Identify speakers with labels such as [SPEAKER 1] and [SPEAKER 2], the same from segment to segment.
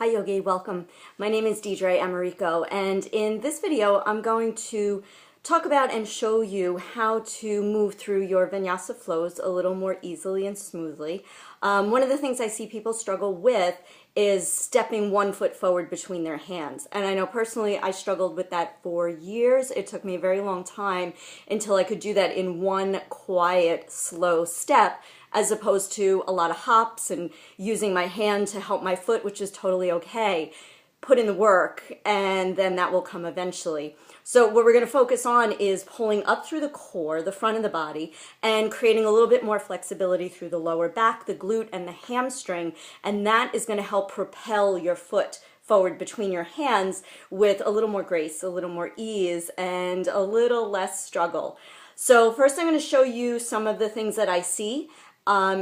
[SPEAKER 1] Hi Yogi, welcome. My name is Deidre Americo, and in this video I'm going to talk about and show you how to move through your vinyasa flows a little more easily and smoothly. One of the things I see people struggle with is stepping one foot forward between their hands. And I know personally I struggled with that for years. It took me a very long time until I could do that in one quiet, slow step, as opposed to a lot of hops and using my hand to help my foot, which is totally okay. Put in the work, and then that will come eventually. So what we're going to focus on is pulling up through the core, the front of the body, and creating a little bit more flexibility through the lower back, the glute, and the hamstring, and that is going to help propel your foot forward between your hands with a little more grace, a little more ease, and a little less struggle. So first I'm going to show you some of the things that I see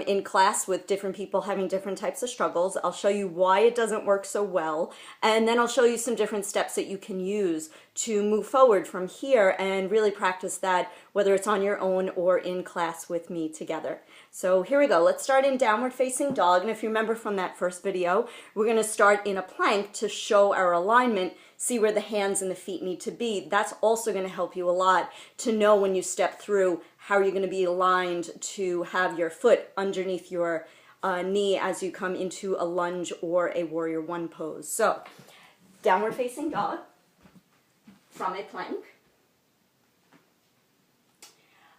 [SPEAKER 1] in class with different people having different types of struggles. I'll show you why it doesn't work so well, and then I'll show you some different steps that you can use to move forward from here and really practice that, whether it's on your own or in class with me together. So here we go. Let's start in downward facing dog, and if you remember from that first video, we're going to start in a plank to show our alignment, see where the hands and the feet need to be. That's also going to help you a lot to know when you step through how you're going to be aligned to have your foot underneath your knee as you come into a lunge or a warrior one pose. So downward facing dog from a plank.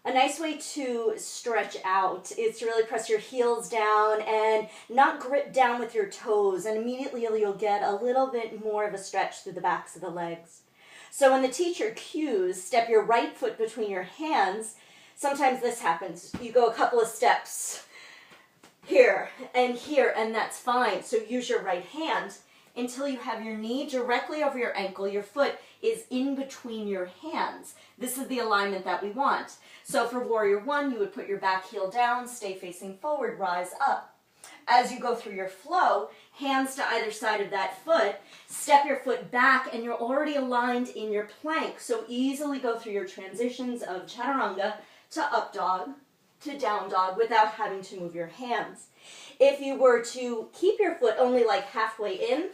[SPEAKER 1] A nice way to stretch out is to really press your heels down and not grip down with your toes, and immediately you'll get a little bit more of a stretch through the backs of the legs. So when the teacher cues, step your right foot between your hands, sometimes this happens. You go a couple of steps here, and that's fine. So use your right hand until you have your knee directly over your ankle. Your foot is in between your hands. This is the alignment that we want. So for warrior one, you would put your back heel down, stay facing forward, rise up. As you go through your flow, hands to either side of that foot, step your foot back, and you're already aligned in your plank. So easily go through your transitions of chaturanga to up dog to down dog without having to move your hands. If you were to keep your foot only like halfway in,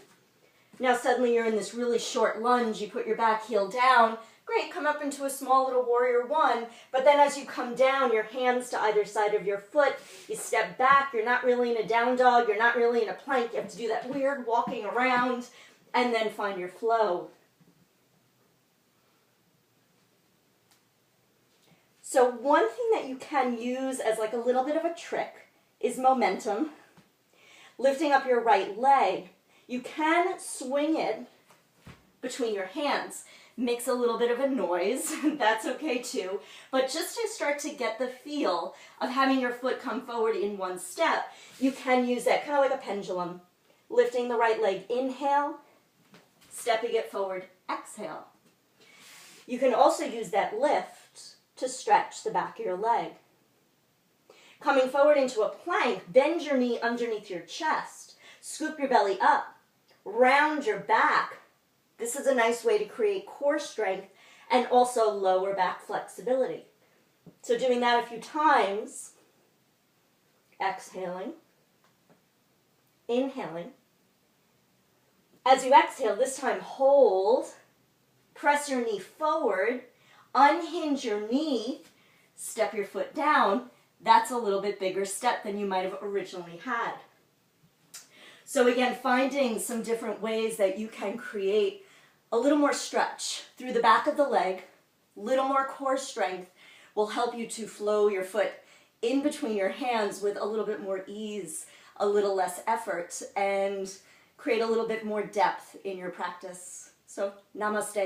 [SPEAKER 1] now suddenly you're in this really short lunge, you put your back heel down, great, come up into a small little warrior one, but then as you come down, your hands to either side of your foot, you step back, you're not really in a down dog, you're not really in a plank, you have to do that weird walking around, and then find your flow. So one thing that you can use as like a little bit of a trick is momentum. Lifting up your right leg, you can swing it between your hands. Makes a little bit of a noise, that's okay too, but just to start to get the feel of having your foot come forward in one step, you can use that kind of like a pendulum. Lifting the right leg, inhale, stepping it forward, exhale. You can also use that lift to stretch the back of your leg. Coming forward into a plank, bend your knee underneath your chest, scoop your belly up, round your back. This is a nice way to create core strength and also lower back flexibility. So doing that a few times, exhaling, inhaling. As you exhale, this time hold, press your knee forward, unhinge your knee, step your foot down. That's a little bit bigger step than you might have originally had. So again, finding some different ways that you can create a little more stretch through the back of the leg, little more core strength will help you to flow your foot in between your hands with a little bit more ease, a little less effort, and create a little bit more depth in your practice. So namaste.